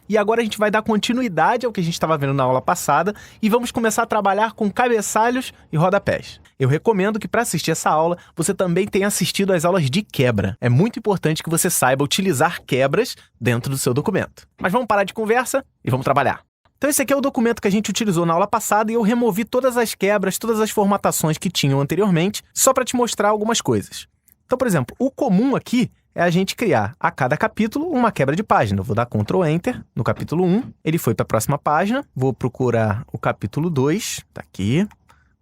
e agora a gente vai dar continuidade ao que a gente estava vendo na aula passada e vamos começar a trabalhar com cabeçalhos e rodapés. Eu recomendo que para assistir essa aula, você também tenha assistido às aulas de quebra. É muito importante que você saiba utilizar quebras dentro do seu documento. Mas vamos parar de conversa e vamos trabalhar. Então esse aqui é o documento que a gente utilizou na aula passada e eu removi todas as quebras, todas as formatações que tinham anteriormente, só para te mostrar algumas coisas. Então, por exemplo, o comum aqui é a gente criar a cada capítulo uma quebra de página. Eu vou dar Ctrl Enter no capítulo 1, ele foi para a próxima página, vou procurar o capítulo 2, tá aqui,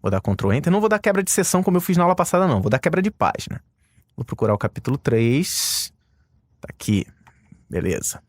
vou dar Ctrl Enter, não vou dar quebra de seção como eu fiz na aula passada não, vou dar quebra de página. Vou procurar o capítulo 3, tá aqui, beleza.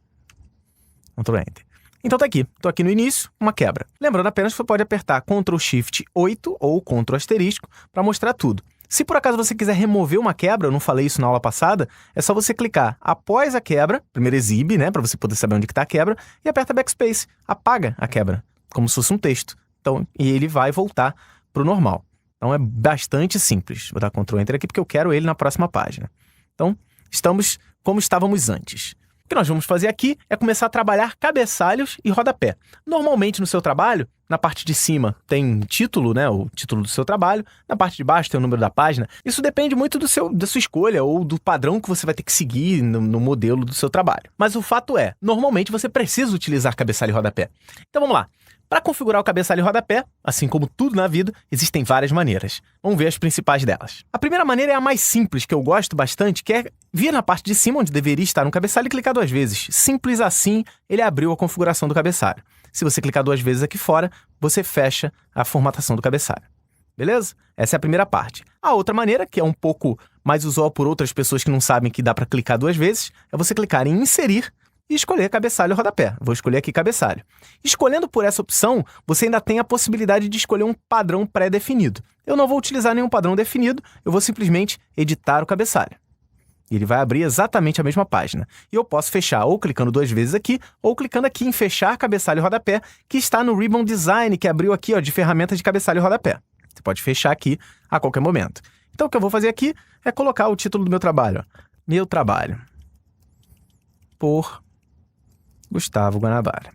Ctrl Enter. Então tá aqui, tô aqui no início, uma quebra. Lembrando apenas que você pode apertar Ctrl Shift 8 ou Ctrl asterisco para mostrar tudo. Se por acaso você quiser remover uma quebra, eu não falei isso na aula passada, é só você clicar após a quebra, primeiro exibe, né, para você poder saber onde que tá a quebra, e aperta Backspace, apaga a quebra, como se fosse um texto. Então, e ele vai voltar pro normal. Então é bastante simples. Vou dar Ctrl Enter aqui porque eu quero ele na próxima página. Então, estamos como estávamos antes. O que nós vamos fazer aqui é começar a trabalhar cabeçalhos e rodapé. Normalmente no seu trabalho, na parte de cima tem título, né, o título do seu trabalho, na parte de baixo tem o número da página. Isso depende muito da sua escolha ou do padrão que você vai ter que seguir no modelo do seu trabalho. Mas o fato é, normalmente você precisa utilizar cabeçalho e rodapé. Então vamos lá. Para configurar o cabeçalho e rodapé, assim como tudo na vida, existem várias maneiras. Vamos ver as principais delas. A primeira maneira é a mais simples, que eu gosto bastante, que é vir na parte de cima, onde deveria estar um cabeçalho, e clicar 2 vezes. Simples assim, ele abriu a configuração do cabeçalho. Se você clicar 2 vezes aqui fora, você fecha a formatação do cabeçalho. Beleza? Essa é a primeira parte. A outra maneira, que é um pouco mais usual por outras pessoas que não sabem que dá para clicar 2 vezes, é você clicar em Inserir, e escolher cabeçalho ou rodapé. Vou escolher aqui cabeçalho. Escolhendo por essa opção, você ainda tem a possibilidade de escolher um padrão pré-definido. Eu não vou utilizar nenhum padrão definido, eu vou simplesmente editar o cabeçalho. E ele vai abrir exatamente a mesma página. E eu posso fechar ou clicando 2 vezes aqui, ou clicando aqui em fechar cabeçalho e rodapé, que está no Ribbon Design, que abriu aqui, ó, de ferramentas de cabeçalho e rodapé. Você pode fechar aqui a qualquer momento. Então o que eu vou fazer aqui é colocar o título do meu trabalho. Ó. Meu trabalho. Por Gustavo Guanabara.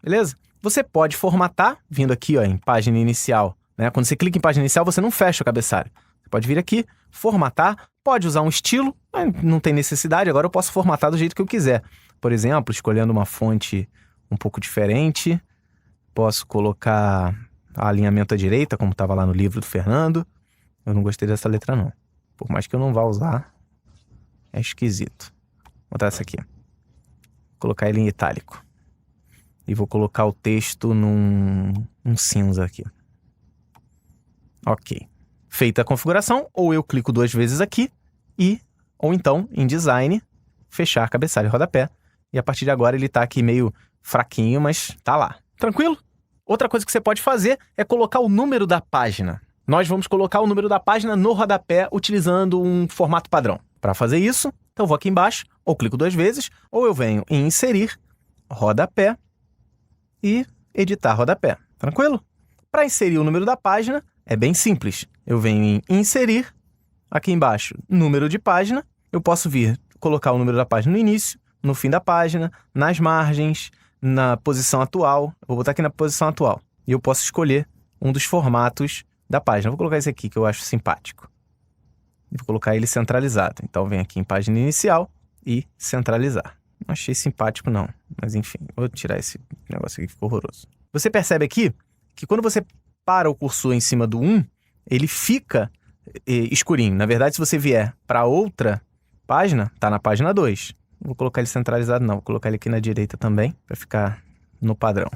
Beleza? Você pode formatar, vindo aqui ó, em página inicial. Né? Quando você clica em página inicial, você não fecha o cabeçalho. Você pode vir aqui, formatar, pode usar um estilo, mas não tem necessidade, agora eu posso formatar do jeito que eu quiser. Por exemplo, escolhendo uma fonte um pouco diferente, posso colocar alinhamento à direita, como estava lá no livro do Fernando. Eu não gostei dessa letra não. Por mais que eu não vá usar, é esquisito. Vou botar essa aqui. Colocar ele em itálico. E vou colocar o texto num cinza aqui. Ok. Feita a configuração, ou eu clico 2 vezes aqui ou então, em Design, fechar cabeçalho e rodapé. E a partir de agora ele está aqui meio fraquinho, mas tá lá. Tranquilo? Outra coisa que você pode fazer é colocar o número da página. Nós vamos colocar o número da página no rodapé utilizando um formato padrão. Para fazer isso, então eu vou aqui embaixo, ou clico 2 vezes, ou eu venho em Inserir, Rodapé e Editar Rodapé. Tranquilo? Para inserir o número da página, é bem simples. Eu venho em Inserir, aqui embaixo, Número de página. Eu posso vir colocar o número da página no início, no fim da página, nas margens, na posição atual. Eu vou botar aqui na posição atual. E eu posso escolher um dos formatos da página. Vou colocar esse aqui que eu acho simpático. Vou colocar ele centralizado. Então, vem aqui em página inicial e centralizar. Não achei simpático, não. Mas, enfim, vou tirar esse negócio aqui que ficou horroroso. Você percebe aqui que quando você para o cursor em cima do 1, ele fica escurinho. Na verdade, se você vier para outra página, está na página 2. Não vou colocar ele centralizado, não. Vou colocar ele aqui na direita também, para ficar no padrão.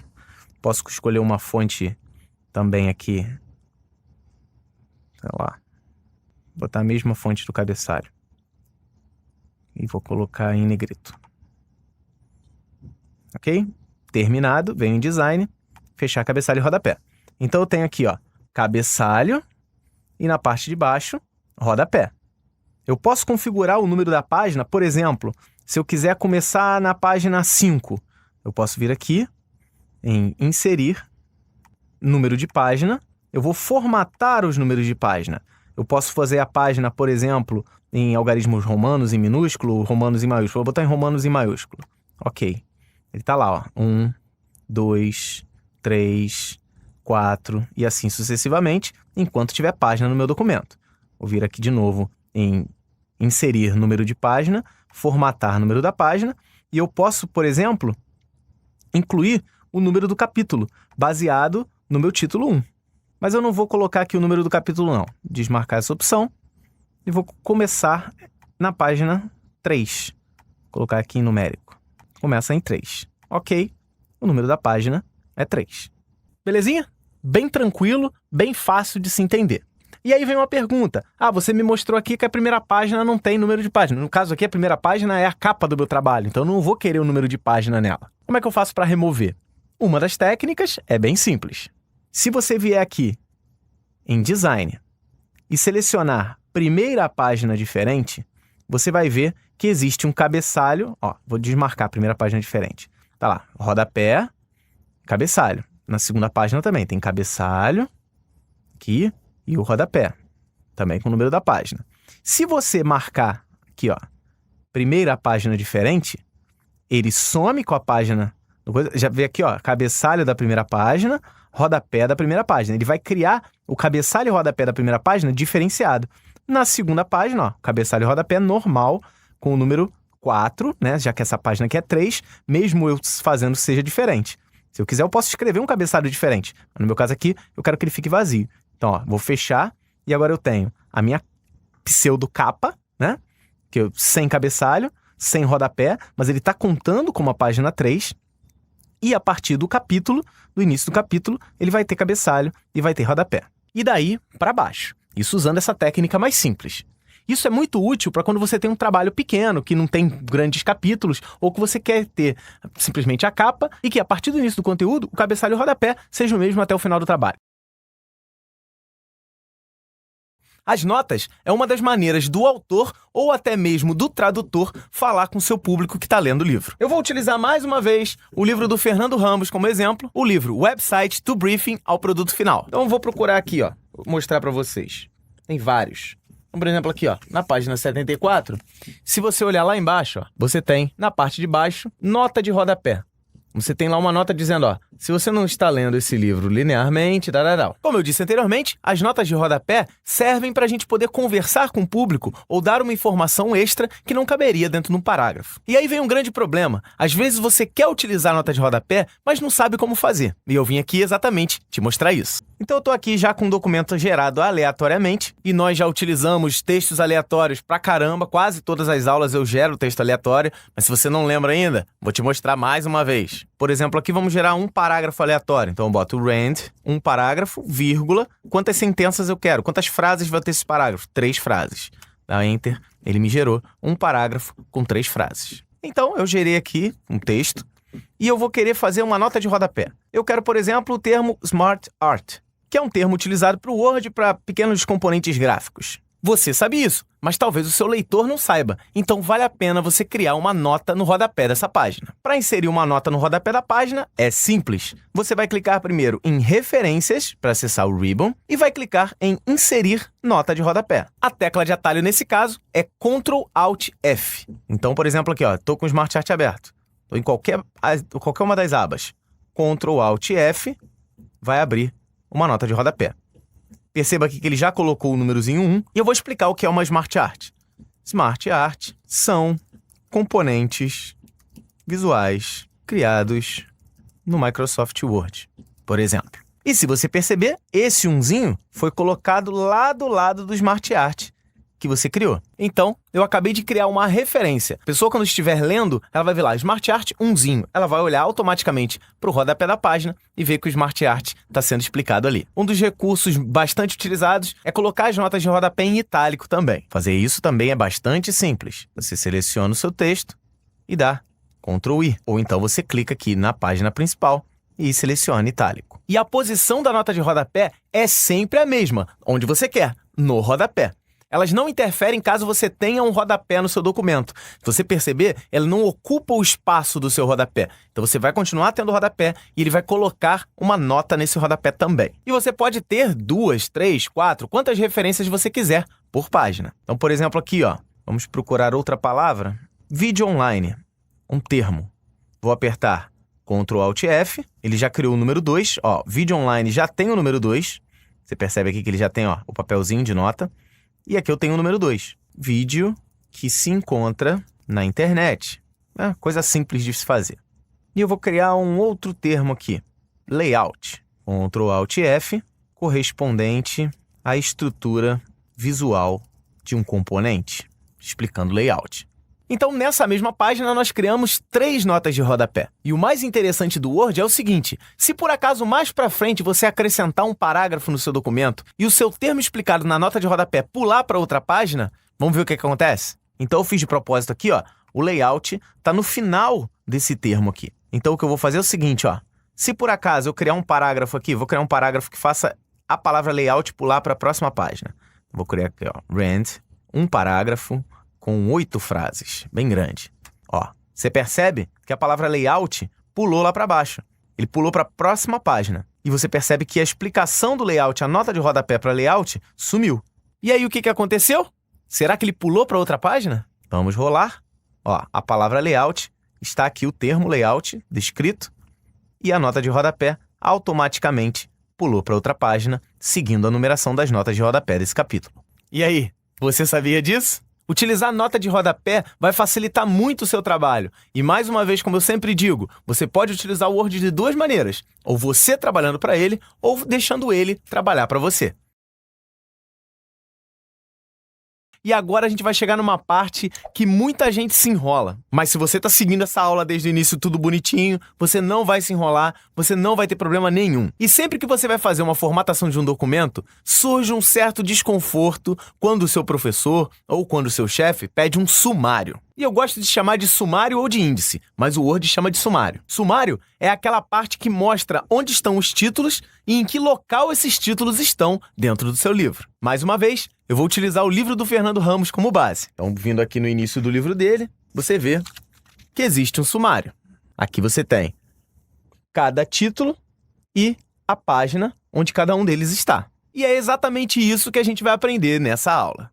Posso escolher uma fonte também aqui. Sei lá. Botar a mesma fonte do cabeçalho. E vou colocar em negrito. Ok? Terminado, venho em Design, fechar cabeçalho e rodapé. Então eu tenho aqui, ó, cabeçalho e na parte de baixo, rodapé. Eu posso configurar o número da página, por exemplo, se eu quiser começar na página 5, eu posso vir aqui em Inserir, Número de página, eu vou formatar os números de página. Eu posso fazer a página, por exemplo, em algarismos romanos em minúsculo, romanos em maiúsculo. Vou botar em romanos em maiúsculo. Ok. Ele tá lá, ó. 1, 2, 3, 4 e assim sucessivamente, enquanto tiver página no meu documento. Vou vir aqui de novo em inserir número de página, formatar número da página, e eu posso, por exemplo, incluir o número do capítulo, baseado no meu título 1. Mas eu não vou colocar aqui o número do capítulo, não. Desmarcar essa opção e vou começar na página 3. Vou colocar aqui em numérico. Começa em 3. Ok, o número da página é 3. Belezinha? Bem tranquilo, bem fácil de se entender. E aí vem uma pergunta. Você me mostrou aqui que a primeira página não tem número de página. No caso aqui, a primeira página é a capa do meu trabalho, então eu não vou querer o número de página nela. Como é que eu faço para remover? Uma das técnicas é bem simples. Se você vier aqui em Design e selecionar primeira página diferente, você vai ver que existe um cabeçalho. Vou desmarcar a primeira página diferente. Tá lá, rodapé, cabeçalho. Na segunda página também tem cabeçalho, aqui, e o rodapé, também com o número da página. Se você marcar aqui, primeira página diferente, ele some com a página. Já vê aqui, cabeçalho da primeira página, rodapé da primeira página. Ele vai criar o cabeçalho e o rodapé da primeira página diferenciado. Na segunda página, cabeçalho e rodapé normal, com o número 4, né? Já que essa página aqui é 3, mesmo eu fazendo seja diferente. Se eu quiser, eu posso escrever um cabeçalho diferente. No meu caso aqui, eu quero que ele fique vazio. Então, vou fechar e agora eu tenho a minha pseudo capa, né? Sem cabeçalho, sem rodapé, mas ele está contando como a página 3. E a partir do capítulo, do início do capítulo, ele vai ter cabeçalho e vai ter rodapé. E daí para baixo. Isso usando essa técnica mais simples. Isso é muito útil para quando você tem um trabalho pequeno, que não tem grandes capítulos, ou que você quer ter simplesmente a capa e que a partir do início do conteúdo, o cabeçalho e o rodapé seja o mesmo até o final do trabalho. As notas é uma das maneiras do autor ou até mesmo do tradutor falar com seu público que está lendo o livro. Eu vou utilizar mais uma vez o livro do Fernando Ramos como exemplo, o livro Website to Briefing ao Produto Final. Então eu vou procurar aqui, vou mostrar para vocês. Tem vários. Então, por exemplo, aqui, na página 74, se você olhar lá embaixo, você tem, na parte de baixo, nota de rodapé. Você tem lá uma nota dizendo, se você não está lendo esse livro linearmente, tararau. Como eu disse anteriormente, as notas de rodapé servem para a gente poder conversar com o público ou dar uma informação extra que não caberia dentro de um parágrafo. E aí vem um grande problema. Às vezes você quer utilizar a nota de rodapé, mas não sabe como fazer. E eu vim aqui exatamente te mostrar isso. Então eu estou aqui já com um documento gerado aleatoriamente e nós já utilizamos textos aleatórios pra caramba. Quase todas as aulas eu gero texto aleatório, mas se você não lembra ainda, vou te mostrar mais uma vez. Por exemplo, aqui vamos gerar um parágrafo aleatório. Então eu boto rand, um parágrafo, vírgula, quantas sentenças eu quero, quantas frases vai ter esse parágrafo? 3 frases. Dá Enter, ele me gerou um parágrafo com 3 frases. Então eu gerei aqui um texto e eu vou querer fazer uma nota de rodapé. Eu quero, por exemplo, o termo Smart Art, que é um termo utilizado para o Word para pequenos componentes gráficos. Você sabe isso, mas talvez o seu leitor não saiba, então vale a pena você criar uma nota no rodapé dessa página. Para inserir uma nota no rodapé da página, é simples. Você vai clicar primeiro em Referências, para acessar o ribbon, e vai clicar em Inserir nota de rodapé. A tecla de atalho nesse caso é Ctrl-Alt-F. Então, por exemplo, aqui, estou com o Smart Art aberto. Estou em qualquer uma das abas. Ctrl-Alt-F vai abrir uma nota de rodapé. Perceba aqui que ele já colocou o númerozinho 1 e eu vou explicar o que é uma Smart Art. Smart Art são componentes visuais criados no Microsoft Word, por exemplo. E se você perceber, esse 1zinho foi colocado lá do lado do Smart Art que você criou. Então, eu acabei de criar uma referência. A pessoa, quando estiver lendo, ela vai ver lá, Smart Art 1zinho. Ela vai olhar automaticamente para o rodapé da página e ver que o Smart Art está sendo explicado ali. Um dos recursos bastante utilizados é colocar as notas de rodapé em itálico também. Fazer isso também é bastante simples. Você seleciona o seu texto e dá Ctrl+I. Ou então você clica aqui na página principal e seleciona itálico. E a posição da nota de rodapé é sempre a mesma, onde você quer, no rodapé. Elas não interferem caso você tenha um rodapé no seu documento. Se você perceber, ela não ocupa o espaço do seu rodapé. Então você vai continuar tendo rodapé e ele vai colocar uma nota nesse rodapé também. E você pode ter 2, 3, 4, quantas referências você quiser por página. Então, por exemplo, aqui, vamos procurar outra palavra. Vídeo online, um termo. Vou apertar Ctrl Alt F, ele já criou o número 2, ó, vídeo online já tem o número 2, você percebe aqui que ele já tem, ó, o papelzinho de nota, e aqui eu tenho o número 2, vídeo que se encontra na internet, coisa simples de se fazer. E eu vou criar um outro termo aqui, layout, Ctrl Alt F, correspondente à estrutura visual de um componente, explicando layout. Então, nessa mesma página, nós criamos 3 notas de rodapé. E o mais interessante do Word é o seguinte, se por acaso mais para frente você acrescentar um parágrafo no seu documento e o seu termo explicado na nota de rodapé pular para outra página, vamos ver o que acontece? Então, eu fiz de propósito aqui, ó, o layout está no final desse termo aqui. Então, o que eu vou fazer é o seguinte, ó, se por acaso eu criar um parágrafo aqui, vou criar um parágrafo que faça a palavra layout pular para a próxima página. Vou criar aqui, ó, rand, um parágrafo com 8 frases, bem grande. Ó, você percebe que a palavra layout pulou lá para baixo. Ele pulou para a próxima página. E você percebe que a explicação do layout, a nota de rodapé para layout, sumiu. E aí o que aconteceu? Será que ele pulou para outra página? Vamos rolar. Ó, a palavra layout, está aqui o termo layout descrito e a nota de rodapé automaticamente pulou para outra página, seguindo a numeração das notas de rodapé desse capítulo. E aí, você sabia disso? Utilizar a nota de rodapé vai facilitar muito o seu trabalho. E mais uma vez, como eu sempre digo, você pode utilizar o Word de 2 maneiras. Ou você trabalhando para ele, ou deixando ele trabalhar para você. E agora a gente vai chegar numa parte que muita gente se enrola. Mas se você está seguindo essa aula desde o início tudo bonitinho, você não vai se enrolar, você não vai ter problema nenhum. E sempre que você vai fazer uma formatação de um documento, surge um certo desconforto quando o seu professor ou quando o seu chefe pede um sumário. E eu gosto de chamar de sumário ou de índice, mas o Word chama de sumário. Sumário é aquela parte que mostra onde estão os títulos e em que local esses títulos estão dentro do seu livro. Mais uma vez, eu vou utilizar o livro do Fernando Ramos como base. Então, vindo aqui no início do livro dele, você vê que existe um sumário. Aqui você tem cada título e a página onde cada um deles está. E é exatamente isso que a gente vai aprender nessa aula.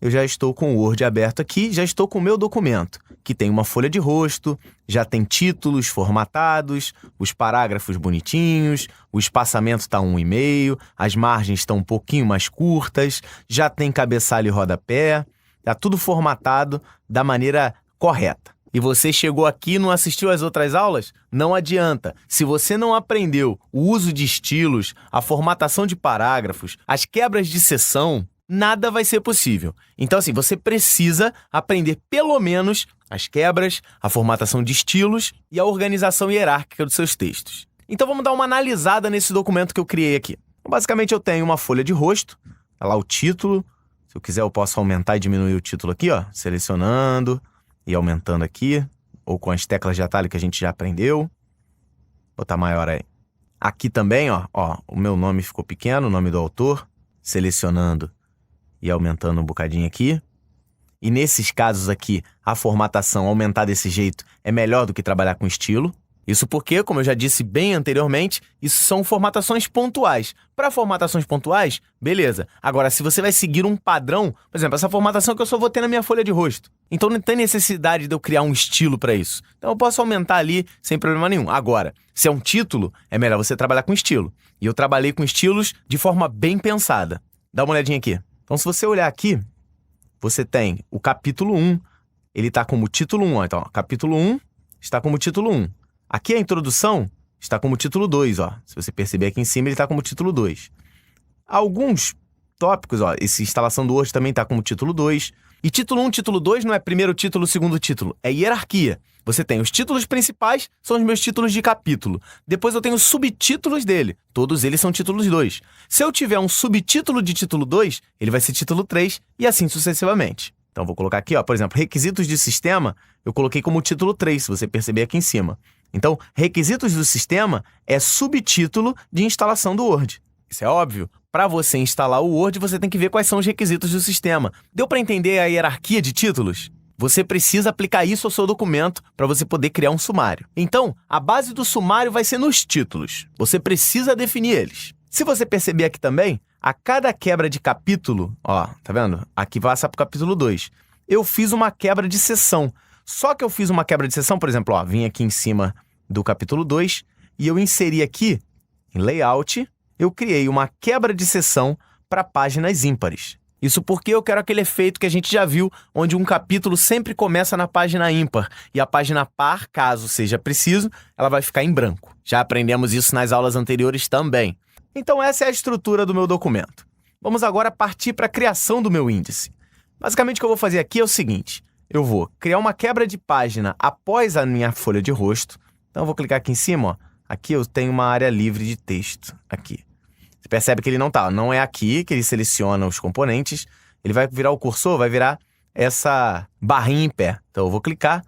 Eu já estou com o Word aberto aqui, já estou com o meu documento, que tem uma folha de rosto, já tem títulos formatados, os parágrafos bonitinhos, o espaçamento está 1,5, as margens estão um pouquinho mais curtas, já tem cabeçalho e rodapé, está tudo formatado da maneira correta. E você chegou aqui e não assistiu às outras aulas? Não adianta. Se você não aprendeu o uso de estilos, a formatação de parágrafos, as quebras de seção, nada vai ser possível. Então, assim, você precisa aprender pelo menos as quebras, a formatação de estilos e a organização hierárquica dos seus textos. Então, vamos dar uma analisada nesse documento que eu criei aqui. Basicamente, eu tenho uma folha de rosto, tá lá o título. Se eu quiser, eu posso aumentar e diminuir o título aqui, ó, selecionando e aumentando aqui, ou com as teclas de atalho que a gente já aprendeu. Vou botar maior aí. Aqui também, ó, o meu nome ficou pequeno, o nome do autor, selecionando e aumentando um bocadinho aqui. E nesses casos aqui, a formatação aumentar desse jeito é melhor do que trabalhar com estilo. Isso porque, como eu já disse bem anteriormente, isso são formatações pontuais. Para formatações pontuais, beleza. Agora, se você vai seguir um padrão, por exemplo, essa formatação que eu só vou ter na minha folha de rosto. Então, não tem necessidade de eu criar um estilo para isso. Então, eu posso aumentar ali sem problema nenhum. Agora, se é um título, é melhor você trabalhar com estilo. E eu trabalhei com estilos de forma bem pensada. Dá uma olhadinha aqui. Então, se você olhar aqui, você tem o capítulo 1, ele está como título 1. Ó. Então, capítulo 1 está como título 1. Aqui a introdução está como título 2. Ó. Se você perceber aqui em cima, ele está como título 2. Alguns tópicos, ó, essa instalação do Word também está como título 2. E título 1, título 2 não é primeiro título, segundo título, é hierarquia. Você tem os títulos principais, são os meus títulos de capítulo. Depois eu tenho os subtítulos dele. Todos eles são títulos 2. Se eu tiver um subtítulo de título 2, ele vai ser título 3 e assim sucessivamente. Então vou colocar aqui, ó, por exemplo, requisitos de sistema, eu coloquei como título 3, se você perceber aqui em cima. Então, requisitos do sistema é subtítulo de instalação do Word. Isso é óbvio. Para você instalar o Word, você tem que ver quais são os requisitos do sistema. Deu para entender a hierarquia de títulos? Você precisa aplicar isso ao seu documento para você poder criar um sumário. Então, a base do sumário vai ser nos títulos. Você precisa definir eles. Se você perceber aqui também, a cada quebra de capítulo, ó, tá vendo? Aqui passa para o capítulo 2. Eu fiz uma quebra de seção. Só que eu fiz uma quebra de seção, por exemplo, ó, vim aqui em cima do capítulo 2 e eu inseri aqui, em Layout, eu criei uma quebra de seção para páginas ímpares. Isso porque eu quero aquele efeito que a gente já viu, onde um capítulo sempre começa na página ímpar e a página par, caso seja preciso, ela vai ficar em branco. Já aprendemos isso nas aulas anteriores também. Então essa é a estrutura do meu documento. Vamos agora partir para a criação do meu índice. Basicamente o que eu vou fazer aqui é o seguinte, eu vou criar uma quebra de página após a minha folha de rosto. Então eu vou clicar aqui em cima, ó. Aqui eu tenho uma área livre de texto, aqui. Você percebe que ele não é aqui que ele seleciona os componentes, ele vai virar o cursor, vai virar essa barrinha em pé. Então eu vou clicar,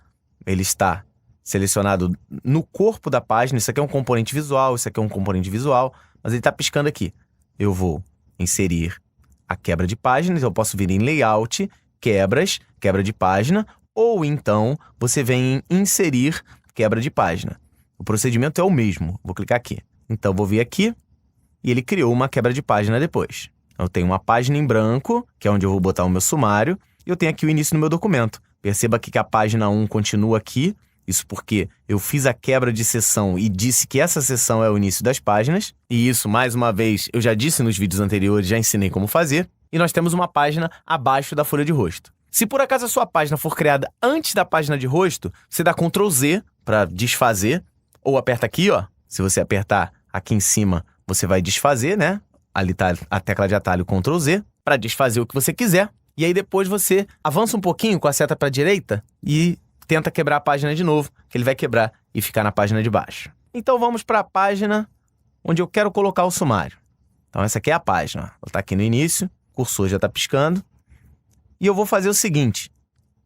ele está selecionado no corpo da página, isso aqui é um componente visual, isso aqui é um componente visual, mas ele está piscando aqui. Eu vou inserir a quebra de páginas, eu posso vir em Layout, Quebras, Quebra de página, ou então você vem em Inserir Quebra de página. O procedimento é o mesmo, vou clicar aqui. Então vou vir aqui, e ele criou uma quebra de página depois. Eu tenho uma página em branco, que é onde eu vou botar o meu sumário, e eu tenho aqui o início do meu documento. Perceba aqui que a página 1 continua aqui, isso porque eu fiz a quebra de seção e disse que essa seção é o início das páginas, e isso, mais uma vez, eu já disse nos vídeos anteriores, já ensinei como fazer, e nós temos uma página abaixo da folha de rosto. Se por acaso a sua página for criada antes da página de rosto, você dá Ctrl Z para desfazer, ou aperta aqui, ó. Se você apertar aqui em cima, você vai desfazer, né? Ali tá a tecla de atalho Ctrl Z, para desfazer o que você quiser. E aí depois você avança um pouquinho com a seta para a direita e tenta quebrar a página de novo, que ele vai quebrar e ficar na página de baixo. Então vamos para a página onde eu quero colocar o sumário. Então essa aqui é a página. Ela está aqui no início, o cursor já está piscando. E eu vou fazer o seguinte,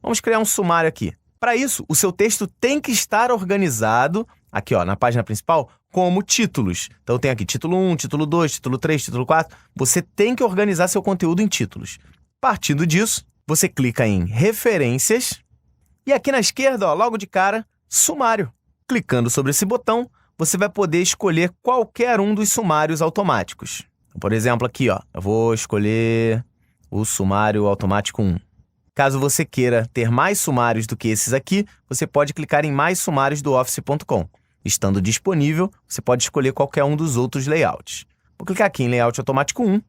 vamos criar um sumário aqui. Para isso, o seu texto tem que estar organizado, aqui ó, na página principal, como títulos. Então tem aqui título 1, título 2, título 3, título 4. Você tem que organizar seu conteúdo em títulos. Partindo disso, você clica em Referências e aqui na esquerda, ó, logo de cara, Sumário. Clicando sobre esse botão, você vai poder escolher qualquer um dos sumários automáticos. Por exemplo, aqui, ó, eu vou escolher o sumário automático 1. Caso você queira ter mais sumários do que esses aqui, você pode clicar em Mais sumários do Office.com. Estando disponível, você pode escolher qualquer um dos outros layouts. Vou clicar aqui em Layout Automático 1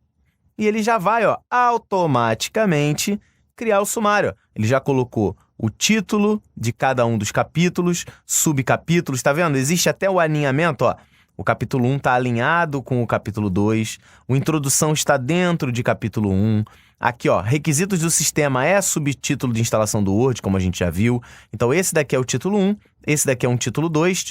e ele já vai, ó, automaticamente criar o sumário. Ele já colocou o título de cada um dos capítulos, subcapítulos, tá vendo? Existe até o alinhamento, ó. O capítulo 1 está alinhado com o capítulo 2, o introdução está dentro de capítulo 1. Aqui, ó, requisitos do sistema é subtítulo de instalação do Word, como a gente já viu. Então, esse daqui é o título 1, esse daqui é um título 2,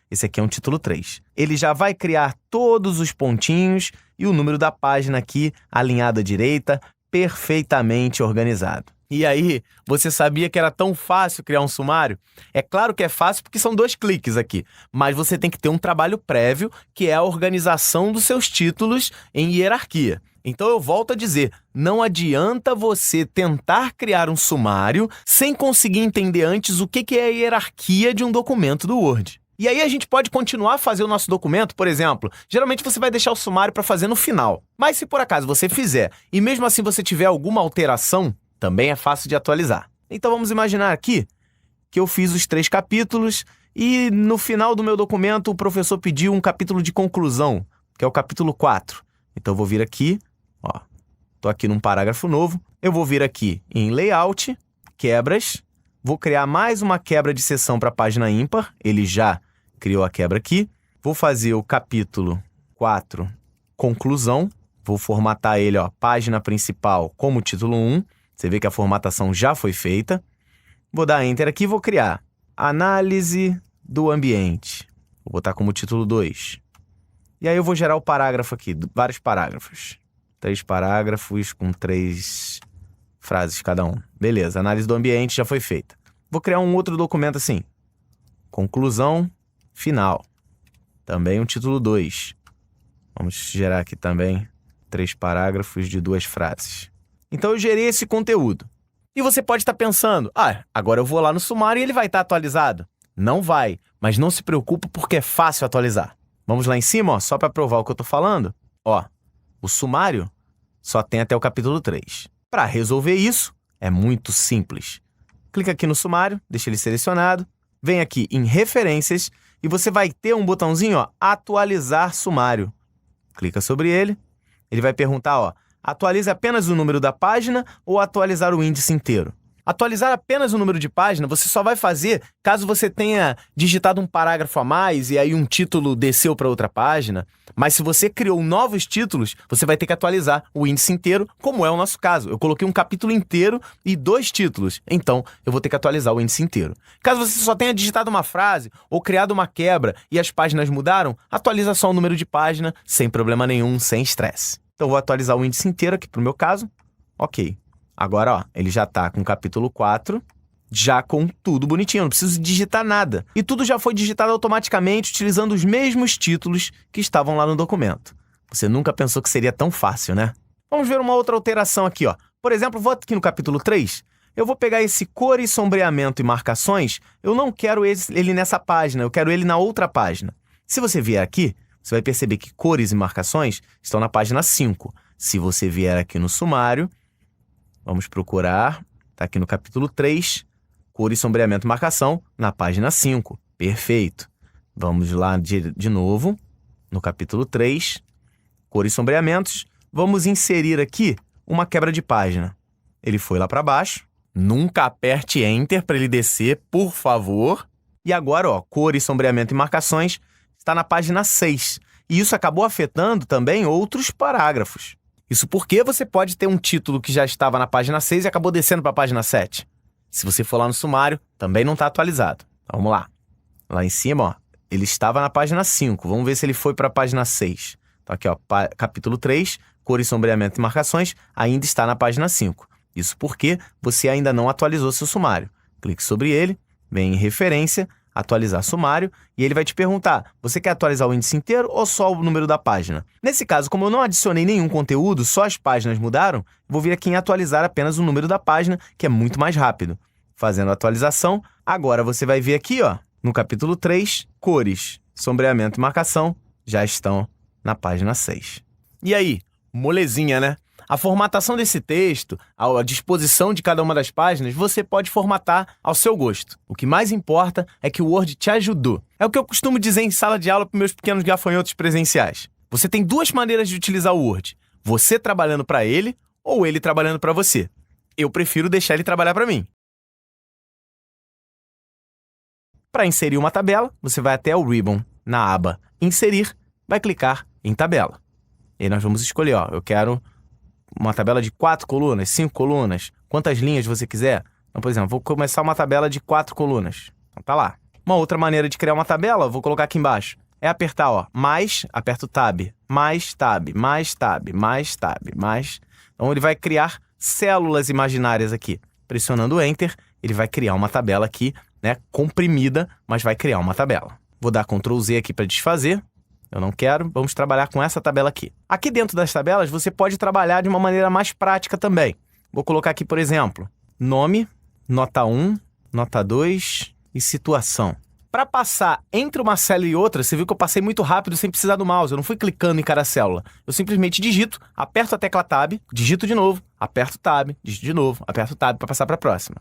esse aqui é um título 3. Ele já vai criar todos os pontinhos e o número da página aqui, alinhado à direita, perfeitamente organizado. E aí, você sabia que era tão fácil criar um sumário? É claro que é fácil porque são 2 cliques aqui, mas você tem que ter um trabalho prévio, que é a organização dos seus títulos em hierarquia. Então eu volto a dizer, não adianta você tentar criar um sumário sem conseguir entender antes o que é a hierarquia de um documento do Word. E aí a gente pode continuar a fazer o nosso documento, por exemplo, geralmente você vai deixar o sumário para fazer no final. Mas se por acaso você fizer e mesmo assim você tiver alguma alteração, também é fácil de atualizar. Então vamos imaginar aqui que eu fiz os 3 capítulos e no final do meu documento o professor pediu um capítulo de conclusão, que é o capítulo 4. Então eu vou vir aqui, ó, tô aqui num parágrafo novo, eu vou vir aqui em Layout, Quebras, vou criar mais uma quebra de seção para a página ímpar, ele já criou a quebra aqui, vou fazer o capítulo 4, conclusão, vou formatar ele, ó, página principal como título 1, você vê que a formatação já foi feita. Vou dar Enter aqui e vou criar Análise do Ambiente. Vou botar como título 2. E aí eu vou gerar o parágrafo aqui, vários parágrafos. 3 parágrafos com 3 frases cada um. Beleza, Análise do Ambiente já foi feita. Vou criar um outro documento assim. Conclusão Final. Também um título 2. Vamos gerar aqui também 3 parágrafos de 2 frases. Então eu gerei esse conteúdo. E você pode estar pensando, agora eu vou lá no sumário e ele vai estar atualizado. Não vai, mas não se preocupe porque é fácil atualizar. Vamos lá em cima, ó, só para provar o que eu estou falando. Ó, o sumário só tem até o capítulo 3. Para resolver isso, é muito simples. clica aqui no sumário, deixa ele selecionado, vem aqui em referências e você vai ter um botãozinho, ó, atualizar sumário. Clica sobre ele, ele vai perguntar, ó, atualize apenas o número da página ou atualizar o índice inteiro? Atualizar apenas o número de página você só vai fazer caso você tenha digitado um parágrafo a mais e aí um título desceu para outra página. Mas se você criou novos títulos, você vai ter que atualizar o índice inteiro, como é o nosso caso. Eu coloquei um capítulo inteiro e 2 títulos, então eu vou ter que atualizar o índice inteiro. Caso você só tenha digitado uma frase ou criado uma quebra e as páginas mudaram, atualiza só o número de página, sem problema nenhum, sem estresse. Então eu vou atualizar o índice inteiro aqui para o meu caso. Ok. Agora, ó, ele já está com o capítulo 4, já com tudo bonitinho, não preciso digitar nada. E tudo já foi digitado automaticamente, utilizando os mesmos títulos que estavam lá no documento. Você nunca pensou que seria tão fácil, né? Vamos ver uma outra alteração aqui, ó. Por exemplo, vou aqui no capítulo 3, eu vou pegar esse cores, sombreamento e marcações, eu não quero ele nessa página, eu quero ele na outra página. Se você vier aqui, você vai perceber que cores e marcações estão na página 5. Se você vier aqui no sumário, vamos procurar, está aqui no capítulo 3, cores, sombreamento e marcação, na página 5. Perfeito. Vamos lá de novo, no capítulo 3, cores e sombreamentos. Vamos inserir aqui uma quebra de página. Ele foi lá para baixo. Nunca aperte Enter para ele descer, por favor. E agora, ó, cores, sombreamento e marcações, está na página 6. E isso acabou afetando também outros parágrafos. Isso porque você pode ter um título que já estava na página 6 e acabou descendo para a página 7. Se você for lá no sumário, também não está atualizado. Então, vamos lá. Lá em cima, ó, ele estava na página 5. Vamos ver se ele foi para a página 6. Então, aqui, ó, capítulo 3, cores, sombreamento e marcações, ainda está na página 5. Isso porque você ainda não atualizou seu sumário. Clique sobre ele, vem em referência, atualizar sumário, e ele vai te perguntar, você quer atualizar o índice inteiro ou só o número da página? Nesse caso, como eu não adicionei nenhum conteúdo, só as páginas mudaram, vou vir aqui em atualizar apenas o número da página, que é muito mais rápido. Fazendo a atualização, agora você vai ver aqui, ó, no capítulo 3, cores, sombreamento e marcação, já estão na página 6. E aí, molezinha, né? A formatação desse texto, a disposição de cada uma das páginas, você pode formatar ao seu gosto. O que mais importa é que o Word te ajudou. É o que eu costumo dizer em sala de aula para meus pequenos gafanhotos presenciais. Você tem 2 maneiras de utilizar o Word. Você trabalhando para ele ou ele trabalhando para você. Eu prefiro deixar ele trabalhar para mim. Para inserir uma tabela, você vai até o ribbon na aba Inserir, vai clicar em Tabela. E aí nós vamos escolher, ó, eu quero uma tabela de 4 colunas, 5 colunas, quantas linhas você quiser. Então, por exemplo, vou começar uma tabela de 4 colunas. Então, tá lá. Uma outra maneira de criar uma tabela, vou colocar aqui embaixo, é apertar, ó, mais, aperto Tab, mais Tab, mais Tab, mais Tab, mais. Então, ele vai criar células imaginárias aqui. Pressionando Enter, ele vai criar uma tabela aqui, né, comprimida, mas vai criar uma tabela. Vou dar Ctrl Z aqui para desfazer. Eu não quero, vamos trabalhar com essa tabela aqui. Aqui dentro das tabelas, você pode trabalhar de uma maneira mais prática também. Vou colocar aqui, por exemplo, nome, nota 1, nota 2 e situação. Para passar entre uma célula e outra, você viu que eu passei muito rápido sem precisar do mouse. Eu não fui clicando em cada célula. Eu simplesmente digito, aperto a tecla Tab, digito de novo, aperto Tab, digito de novo, aperto Tab para passar para a próxima.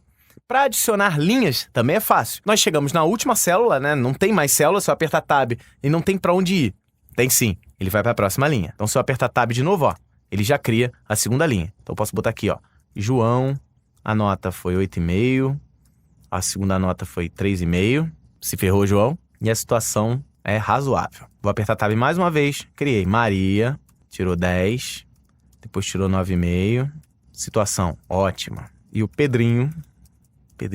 Para adicionar linhas, também é fácil. Nós chegamos na última célula, né? Não tem mais célula, se eu apertar Tab e não tem para onde ir. Tem sim, ele vai para a próxima linha. Então, se eu apertar Tab de novo, ó, ele já cria a segunda linha. Então, eu posso botar aqui, ó, João, a nota foi 8,5, a segunda nota foi 3,5, se ferrou, João, e a situação é razoável. Vou apertar Tab mais uma vez, criei Maria, tirou 10, depois tirou 9,5, situação ótima. E o Pedrinho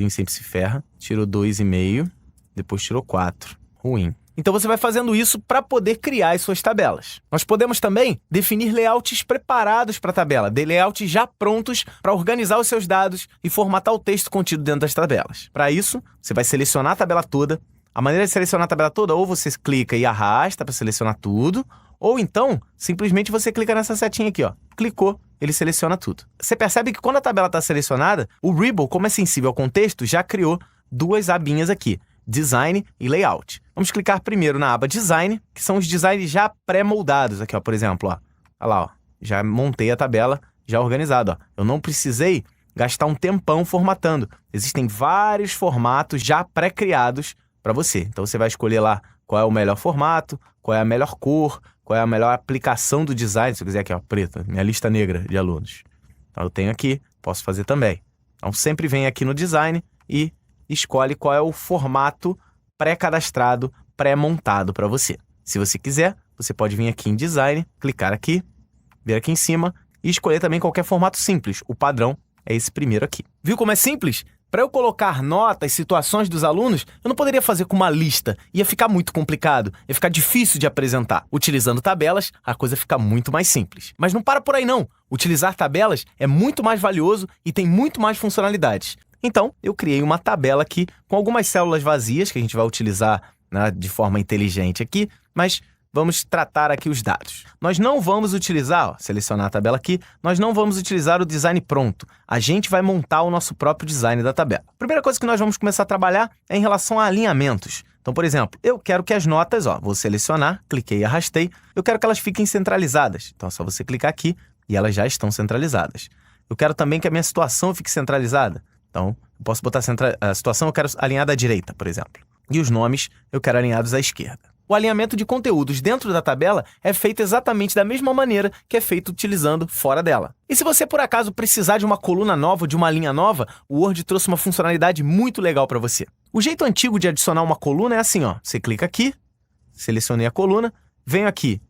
sempre se ferra, tirou 2,5, depois tirou 4, ruim. Então, você vai fazendo isso para poder criar as suas tabelas. Nós podemos também definir layouts preparados para a tabela, layouts já prontos para organizar os seus dados e formatar o texto contido dentro das tabelas. Para isso, você vai selecionar a tabela toda. A maneira de selecionar a tabela toda, ou você clica e arrasta para selecionar tudo, ou então, simplesmente você clica nessa setinha aqui, ó. Clicou, ele seleciona tudo. Você percebe que quando a tabela está selecionada, o Ribbon, como é sensível ao contexto, já criou 2 abinhas aqui, Design e Layout. Vamos clicar primeiro na aba Design, que são os designs já pré-moldados. Aqui, ó, por exemplo, ó. Olha lá, ó. Já montei a tabela, já organizada, ó. Eu não precisei gastar um tempão formatando. Existem vários formatos já pré-criados para você. Então você vai escolher lá qual é o melhor formato, qual é a melhor cor, qual é a melhor aplicação do design. Se eu quiser aqui, ó, preta, minha lista negra de alunos. Então eu tenho aqui, posso fazer também. Então sempre vem aqui no design e escolhe qual é o formato pré-cadastrado, pré-montado para você. Se você quiser, você pode vir aqui em design, clicar aqui, vir aqui em cima e escolher também qualquer formato simples. O padrão é esse primeiro aqui. Viu como é simples? Para eu colocar notas, situações dos alunos, eu não poderia fazer com uma lista. Ia ficar muito complicado, ia ficar difícil de apresentar. Utilizando tabelas, a coisa fica muito mais simples. Mas não para por aí não. Utilizar tabelas é muito mais valioso e tem muito mais funcionalidades. Então, eu criei uma tabela aqui com algumas células vazias que a gente vai utilizar, né, de forma inteligente aqui, mas vamos tratar aqui os dados. Nós não vamos utilizar, ó, selecionar a tabela aqui, nós não vamos utilizar o design pronto. A gente vai montar o nosso próprio design da tabela. A primeira coisa que nós vamos começar a trabalhar é em relação a alinhamentos. Então, por exemplo, eu quero que as notas, ó, vou selecionar, cliquei e arrastei, eu quero que elas fiquem centralizadas. Então é só você clicar aqui e elas já estão centralizadas. Eu quero também que a minha situação fique centralizada. Então, eu posso botar a situação, eu quero alinhada à direita, por exemplo. E os nomes, eu quero alinhados à esquerda. O alinhamento de conteúdos dentro da tabela é feito exatamente da mesma maneira que é feito utilizando fora dela. E se você, por acaso, precisar de uma coluna nova ou de uma linha nova, o Word trouxe uma funcionalidade muito legal para você. O jeito antigo de adicionar uma coluna é assim, ó. Você clica aqui, selecionei a coluna, venho aqui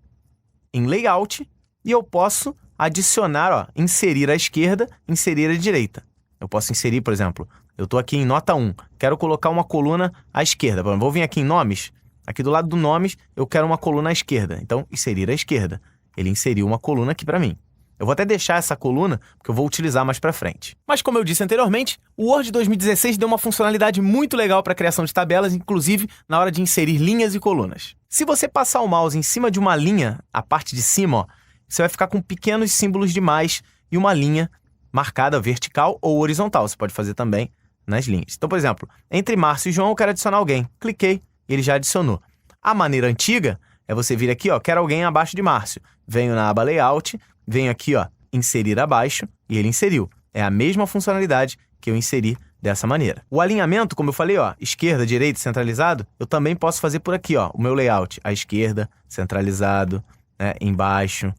em Layout e eu posso adicionar, ó, inserir à esquerda, inserir à direita. Eu posso inserir, por exemplo, eu estou aqui em nota 1, quero colocar uma coluna à esquerda. Vou vir aqui em nomes, aqui do lado do nomes eu quero uma coluna à esquerda. Então, inserir à esquerda. Ele inseriu uma coluna aqui para mim. Eu vou até deixar essa coluna, porque eu vou utilizar mais para frente. Mas como eu disse anteriormente, o Word 2016 deu uma funcionalidade muito legal para a criação de tabelas, inclusive na hora de inserir linhas e colunas. Se você passar o mouse em cima de uma linha, a parte de cima, ó, você vai ficar com pequenos símbolos de mais e uma linha marcada vertical ou horizontal. Você pode fazer também nas linhas. Então, por exemplo, entre Márcio e João eu quero adicionar alguém. Cliquei e ele já adicionou. A maneira antiga é você vir aqui, ó, quero alguém abaixo de Márcio. Venho na aba Layout, venho aqui, ó, inserir abaixo e ele inseriu. É a mesma funcionalidade que eu inseri dessa maneira. O alinhamento, como eu falei, ó, esquerda, direita, centralizado, eu também posso fazer por aqui, ó, o meu layout. À esquerda, centralizado, né, embaixo,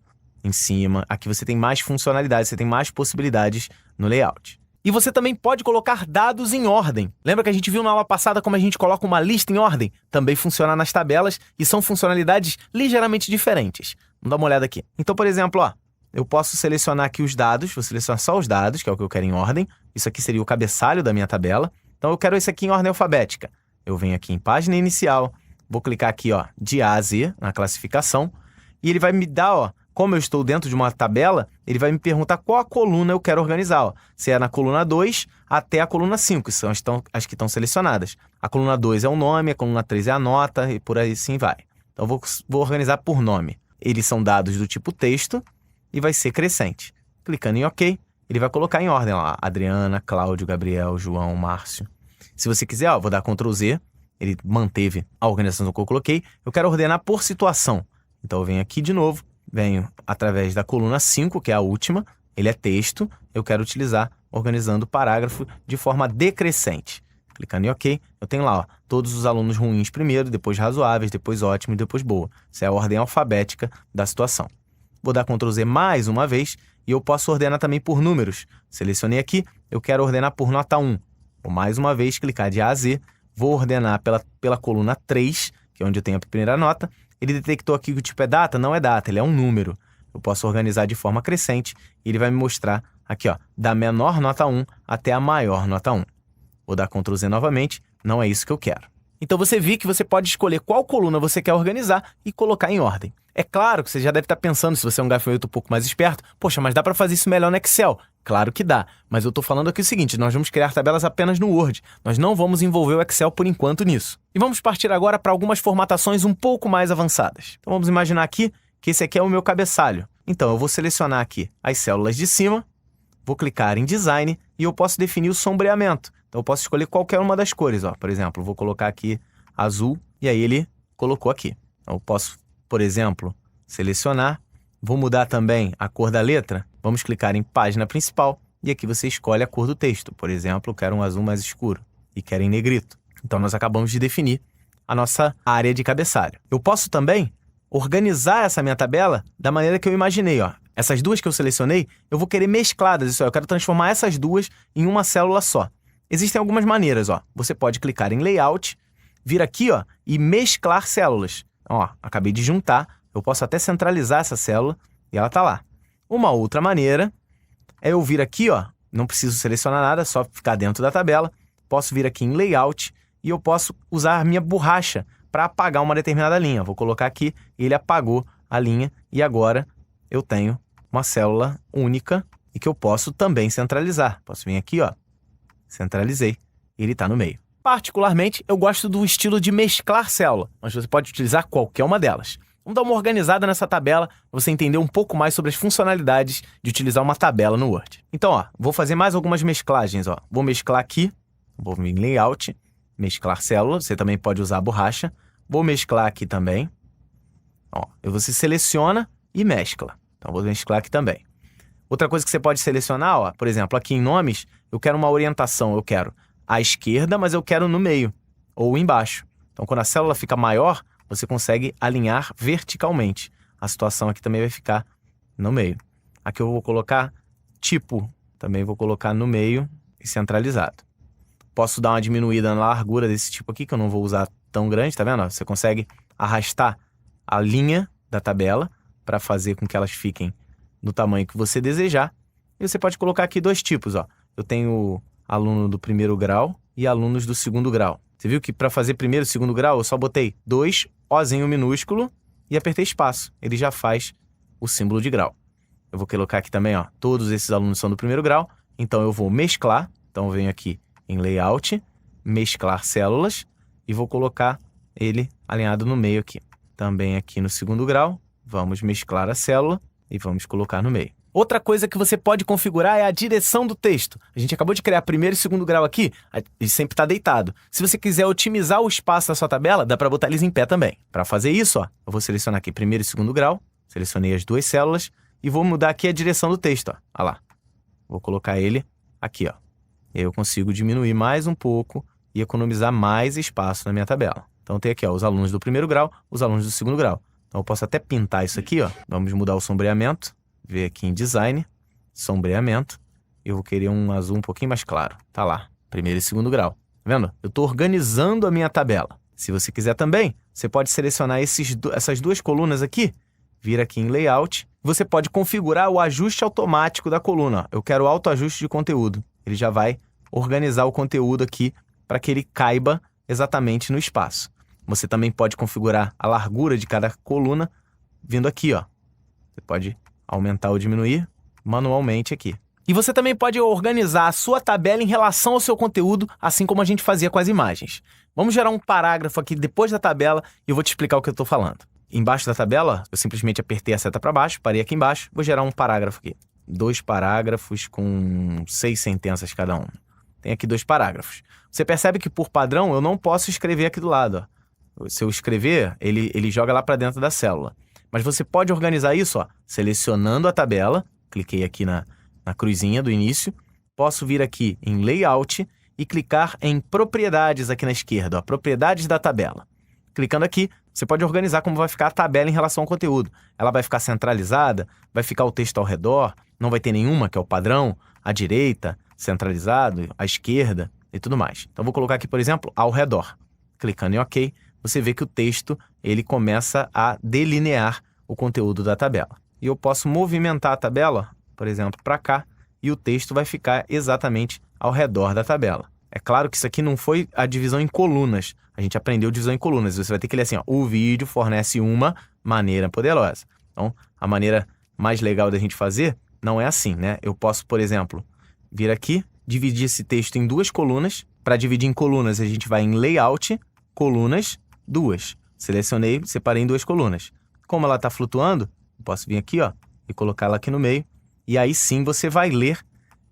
em cima. Aqui você tem mais funcionalidades, você tem mais possibilidades no layout. E você também pode colocar dados em ordem. Lembra que a gente viu na aula passada como a gente coloca uma lista em ordem? Também funciona nas tabelas e são funcionalidades ligeiramente diferentes. Vamos dar uma olhada aqui. Então, por exemplo, ó, eu posso selecionar aqui os dados, vou selecionar só os dados, que é o que eu quero em ordem. Isso aqui seria o cabeçalho da minha tabela. Então, eu quero esse aqui em ordem alfabética. Eu venho aqui em página inicial, vou clicar aqui, ó, de A a Z, na classificação, e ele vai me dar, ó, como eu estou dentro de uma tabela, ele vai me perguntar qual a coluna eu quero organizar. Ó. Se é na coluna 2 até a coluna 5, que são as que estão selecionadas. A coluna 2 é o nome, a coluna 3 é a nota e por aí assim vai. Então, vou organizar por nome. Eles são dados do tipo texto e vai ser crescente. Clicando em OK, ele vai colocar em ordem lá. Adriana, Cláudio, Gabriel, João, Márcio. Se você quiser, ó, vou dar Ctrl Z. Ele manteve a organização que eu coloquei. Eu quero ordenar por situação. Então, eu venho aqui de novo. Venho através da coluna 5, que é a última, ele é texto, eu quero utilizar organizando o parágrafo de forma decrescente. Clicando em OK, eu tenho lá, ó, todos os alunos ruins primeiro, depois razoáveis, depois ótimo e depois boa. Essa é a ordem alfabética da situação. Vou dar Ctrl Z mais uma vez e eu posso ordenar também por números. Selecionei aqui, eu quero ordenar por nota 1. Vou mais uma vez clicar de A a Z, vou ordenar pela coluna 3, que é onde eu tenho a primeira nota. Ele detectou aqui que o tipo é data, não é data, ele é um número. Eu posso organizar de forma crescente e ele vai me mostrar aqui, ó, da menor nota 1 até a maior nota 1. Vou dar Ctrl Z novamente, não é isso que eu quero. Então você viu que você pode escolher qual coluna você quer organizar e colocar em ordem. É claro que você já deve estar pensando, se você é um gafanhoto um pouco mais esperto, poxa, mas dá para fazer isso melhor no Excel. Claro que dá, mas eu estou falando aqui o seguinte, nós vamos criar tabelas apenas no Word. Nós não vamos envolver o Excel por enquanto nisso. E vamos partir agora para algumas formatações um pouco mais avançadas. Então vamos imaginar aqui que esse aqui é o meu cabeçalho. Então eu vou selecionar aqui as células de cima, vou clicar em Design e eu posso definir o sombreamento. Então eu posso escolher qualquer uma das cores. Ó. Por exemplo, vou colocar aqui azul e aí ele colocou aqui. Então eu posso, por exemplo, selecionar. Vou mudar também a cor da letra. Vamos clicar em página principal e aqui você escolhe a cor do texto. Por exemplo, eu quero um azul mais escuro e quero em negrito. Então, nós acabamos de definir a nossa área de cabeçalho. Eu posso também organizar essa minha tabela da maneira que eu imaginei. Ó. Essas duas que eu selecionei, eu vou querer mescladas. Isso é, eu quero transformar essas duas em uma célula só. Existem algumas maneiras. Ó. Você pode clicar em Layout, vir aqui ó, e mesclar células. Ó, acabei de juntar. Eu posso até centralizar essa célula e ela está lá. Uma outra maneira é eu vir aqui, ó, não preciso selecionar nada, só ficar dentro da tabela. Posso vir aqui em Layout e eu posso usar a minha borracha para apagar uma determinada linha. Vou colocar aqui, ele apagou a linha e agora eu tenho uma célula única e que eu posso também centralizar. Posso vir aqui, ó, centralizei, e ele está no meio. Particularmente, eu gosto do estilo de mesclar célula, mas você pode utilizar qualquer uma delas. Vamos dar uma organizada nessa tabela para você entender um pouco mais sobre as funcionalidades de utilizar uma tabela no Word. Então, ó, vou fazer mais algumas mesclagens. Ó. Vou mesclar aqui, vou vir em Layout, mesclar célula, você também pode usar a borracha. Vou mesclar aqui também. Ó, você seleciona e mescla. Então, vou mesclar aqui também. Outra coisa que você pode selecionar, ó, por exemplo, aqui em nomes, eu quero uma orientação, eu quero à esquerda, mas eu quero no meio ou embaixo. Então, quando a célula fica maior, você consegue alinhar verticalmente. A situação aqui também vai ficar no meio. Aqui eu vou colocar tipo, também vou colocar no meio e centralizado. Posso dar uma diminuída na largura desse tipo aqui, que eu não vou usar tão grande, tá vendo? Você consegue arrastar a linha da tabela para fazer com que elas fiquem no tamanho que você desejar. E você pode colocar aqui dois tipos, ó. Eu tenho aluno do primeiro grau e alunos do segundo grau. Você viu que para fazer primeiro e segundo grau, eu só botei 2 Ozinho minúsculo e apertei espaço. Ele já faz o símbolo de grau. Eu vou colocar aqui também, ó, todos esses alunos são do primeiro grau, então eu vou mesclar. Então eu venho aqui em Layout, mesclar células e vou colocar ele alinhado no meio aqui. Também aqui no segundo grau, vamos mesclar a célula e vamos colocar no meio. Outra coisa que você pode configurar é a direção do texto. A gente acabou de criar primeiro e segundo grau aqui, ele sempre está deitado. Se você quiser otimizar o espaço da sua tabela, dá para botar eles em pé também. Para fazer isso, ó, eu vou selecionar aqui primeiro e segundo grau, selecionei as duas células e vou mudar aqui a direção do texto. Ó. Olha lá. Vou colocar ele aqui. Ó. E aí eu consigo diminuir mais um pouco e economizar mais espaço na minha tabela. Então tem aqui ó, os alunos do primeiro grau, os alunos do segundo grau. Então eu posso até pintar isso aqui. Ó. Vamos mudar o sombreamento. Ver aqui em Design, Sombreamento. Eu vou querer um azul um pouquinho mais claro. Tá lá, primeiro e segundo grau. Tá vendo? Eu estou organizando a minha tabela. Se você quiser também, você pode selecionar essas duas colunas aqui, vir aqui em Layout. Você pode configurar o ajuste automático da coluna. Eu quero autoajuste de conteúdo. Ele já vai organizar o conteúdo aqui para que ele caiba exatamente no espaço. Você também pode configurar a largura de cada coluna vindo aqui, ó. Você pode aumentar ou diminuir manualmente aqui. E você também pode organizar a sua tabela em relação ao seu conteúdo, assim como a gente fazia com as imagens. Vamos gerar um parágrafo aqui depois da tabela e eu vou te explicar o que eu estou falando. Embaixo da tabela, eu simplesmente apertei a seta para baixo, parei aqui embaixo, vou gerar um parágrafo aqui. 2 parágrafos com 6 sentenças cada um. Tem aqui 2 parágrafos. Você percebe que, por padrão, eu não posso escrever aqui do lado. Ó. Se eu escrever, ele joga lá para dentro da célula. Mas você pode organizar isso, ó, selecionando a tabela, cliquei aqui na cruzinha do início, posso vir aqui em Layout e clicar em Propriedades aqui na esquerda, ó, Propriedades da tabela. Clicando aqui, você pode organizar como vai ficar a tabela em relação ao conteúdo. Ela vai ficar centralizada, vai ficar o texto ao redor, não vai ter nenhuma, que é o padrão, à direita, centralizado, à esquerda e tudo mais. Então, vou colocar aqui, por exemplo, ao redor. Clicando em OK, você vê que o texto ele começa a delinear o conteúdo da tabela. E eu posso movimentar a tabela, por exemplo, para cá, e o texto vai ficar exatamente ao redor da tabela. É claro que isso aqui não foi a divisão em colunas. A gente aprendeu divisão em colunas. Você vai ter que ler assim, ó, o vídeo fornece uma maneira poderosa. Então, a maneira mais legal da gente fazer não é assim, né? Eu posso, por exemplo, vir aqui, dividir esse texto em 2 colunas. Para dividir em colunas, a gente vai em Layout, Colunas, 2. Selecionei, separei em 2 colunas. Como ela está flutuando, eu posso vir aqui ó, e colocar ela aqui no meio. E aí sim você vai ler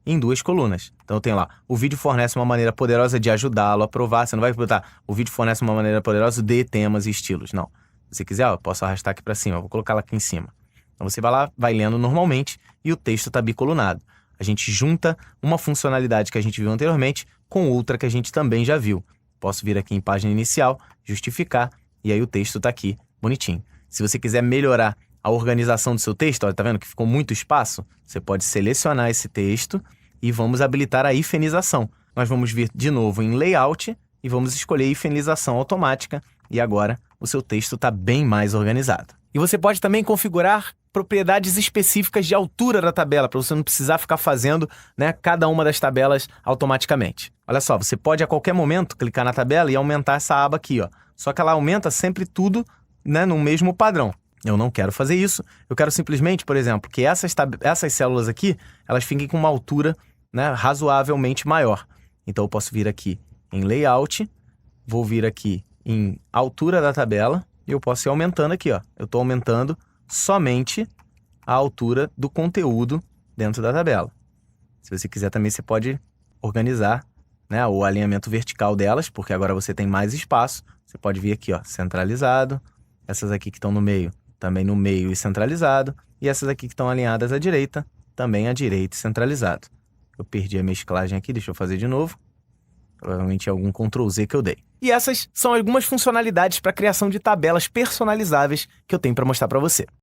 em 2 colunas. Então eu tenho lá, o vídeo fornece uma maneira poderosa de ajudá-lo a provar. Você não vai botar, o vídeo fornece uma maneira poderosa de temas e estilos. Não. Se você quiser, ó, eu posso arrastar aqui para cima. Eu vou colocar ela aqui em cima. Então você vai lá, vai lendo normalmente e o texto está bicolunado. A gente junta uma funcionalidade que a gente viu anteriormente com outra que a gente também já viu. Posso vir aqui em página inicial, justificar, e aí o texto está aqui, bonitinho. Se você quiser melhorar a organização do seu texto, olha, tá vendo que ficou muito espaço? Você pode selecionar esse texto e vamos habilitar a hifenização. Nós vamos vir de novo em Layout e vamos escolher hifenização automática e agora o seu texto está bem mais organizado. E você pode também configurar propriedades específicas de altura da tabela, para você não precisar ficar fazendo, né, cada uma das tabelas automaticamente. Olha só, você pode a qualquer momento clicar na tabela e aumentar essa aba aqui, ó. Só que ela aumenta sempre tudo, né, no mesmo padrão. Eu não quero fazer isso, eu quero simplesmente, por exemplo, que essas células aqui, elas fiquem com uma altura, né, razoavelmente maior. Então eu posso vir aqui em Layout, vou vir aqui em altura da tabela e eu posso ir aumentando aqui, ó. Eu estou aumentando somente a altura do conteúdo dentro da tabela. Se você quiser também, você pode organizar, né, o alinhamento vertical delas, porque agora você tem mais espaço. Você pode vir aqui, ó, centralizado. Essas aqui que estão no meio, também no meio e centralizado. E essas aqui que estão alinhadas à direita, também à direita e centralizado. Eu perdi a mesclagem aqui, deixa eu fazer de novo. Provavelmente é algum Ctrl Z que eu dei. E essas são algumas funcionalidades para a criação de tabelas personalizáveis que eu tenho para mostrar para você.